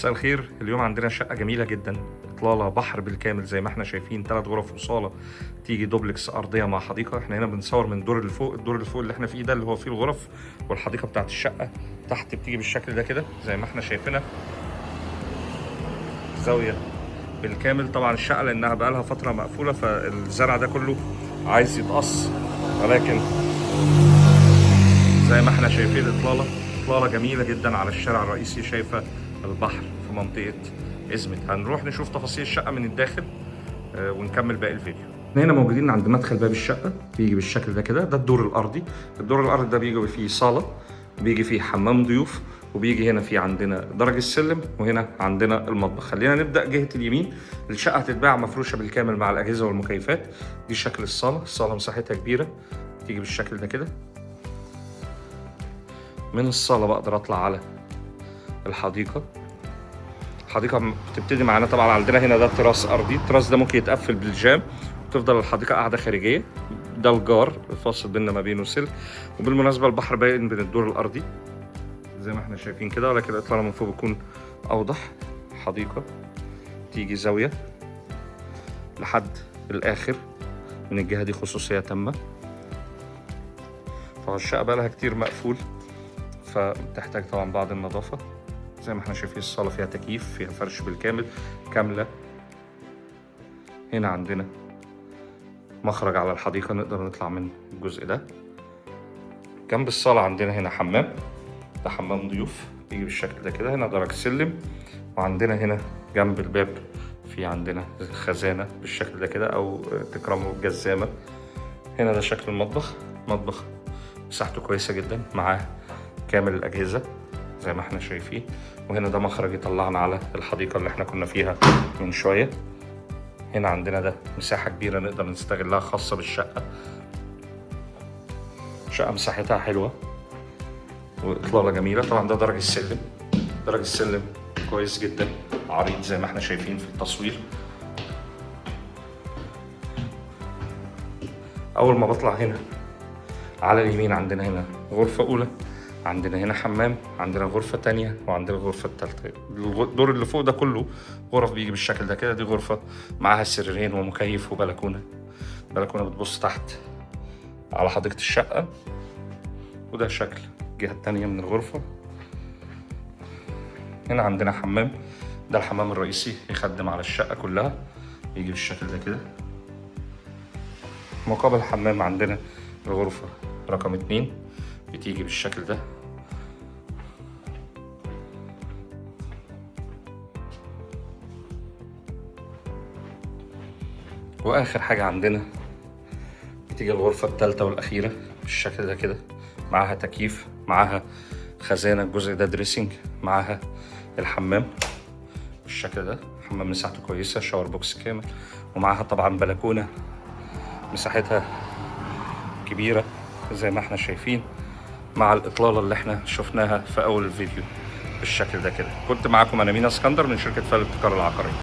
مساء الخير. اليوم عندنا شقة جميلة جدا، إطلالة بحر بالكامل زي ما احنا شايفين، 3 غرف وصالة، تيجي دوبلكس أرضية مع حديقة. احنا هنا بنصور من الدور اللي فوق، الدور اللي فوق اللي احنا فيه ده اللي هو فيه الغرف والحديقة بتاعت الشقة. تحت بتيجي بالشكل ده كده زي ما احنا شايفينها، زاوية بالكامل. طبعا الشقة لأنها بقالها فترة مقفولة فالزرع ده كله عايز يتقص، ولكن زي ما احنا شايفين إطلالة جميلة جدا على الشارع الرئيسي، شايفة البحر في منطقة إزمت. هنروح نشوف تفاصيل الشقة من الداخل ونكمل باقي الفيديو. هنا موجودين عند مدخل باب الشقة، بيجي بالشكل ده كده. ده الدور الأرضي. الدور الأرضي ده بيجي فيه صالة، بيجي فيه حمام ضيوف، وبيجي هنا في عندنا درج السلم، وهنا عندنا المطبخ. خلينا نبدأ جهة اليمين. الشقة هتتباع مفروشة بالكامل مع الأجهزة والمكيفات. دي شكل الصالة مساحتها كبيرة، تيجي بالشكل ده كده. من الصالة بقدر أطلع على الحديقة بتبتدي معانا. طبعا عندنا هنا ده تراس أرضي، التراس ده ممكن يتقفل بالجام وتفضل الحديقة قاعدة خارجية. ده الجار الفاصل بيننا ما بينه سلك. وبالمناسبة البحر باين بين الدور الأرضي زي ما احنا شايفين كده، ولكن الإطلالة من فوق بيكون أوضح. حديقة تيجي زاوية لحد الآخر، من الجهة دي خصوصية تامة. فالشقة بقالها كتير مقفول فبتحتاج طبعا بعض النظافة. زي ما احنا شايفين الصالة فيها تكييف، فيها فرش بالكامل كاملة. هنا عندنا مخرج على الحديقة، نقدر نطلع من الجزء ده. جنب الصالة عندنا هنا حمام، ده حمام ضيوف بيجي بالشكل ده كده. هنا درج سلم، وعندنا هنا جنب الباب في عندنا خزانة بالشكل ده كده، أو تكرمه الجزامة. هنا ده شكل المطبخ. مطبخ مساحته كويسة جدا، معاه كامل الأجهزة زي ما احنا شايفين. وهنا ده مخرج يطلعنا على الحديقة اللي احنا كنا فيها من شوية. هنا عندنا ده مساحة كبيرة نقدر نستغلها خاصة بالشقة. شقة مساحتها حلوة وإطلالة جميلة. طبعا ده درج السلم، درج السلم كويس جدا، عريض زي ما احنا شايفين في التصوير. أول ما بطلع هنا على اليمين عندنا هنا غرفة أولى، عندنا هنا حمام، عندنا غرفة تانية، وعندنا الغرفة التالتة. الدور اللي فوق ده كله غرف بيجي بالشكل ده كده. دي غرفة معاها سريرين ومكيف وبلكونة. بلكونة بتبص تحت على حديقة الشقة. وده شكل الجهة التانية من الغرفة. هنا عندنا حمام، ده الحمام الرئيسي يخدم على الشقة كلها، يجي بالشكل ده كده. مقابل الحمام عندنا الغرفة رقم 2 بتيجي بالشكل ده. واخر حاجة عندنا بتيجي الغرفة الثالثة والاخيرة بالشكل ده كده، معاها تكييف، معاها خزانة، الجزء ده دريسنج، معاها الحمام بالشكل ده. حمام مساحته كويسة، شاور بوكس كامل، ومعاها طبعا بلكونة مساحتها كبيرة زي ما احنا شايفين، مع الإطلالة اللي احنا شفناها في أول الفيديو بالشكل ده كده. كنت معاكم أنا مينا اسكندر من شركة فال الابتكار العقاري.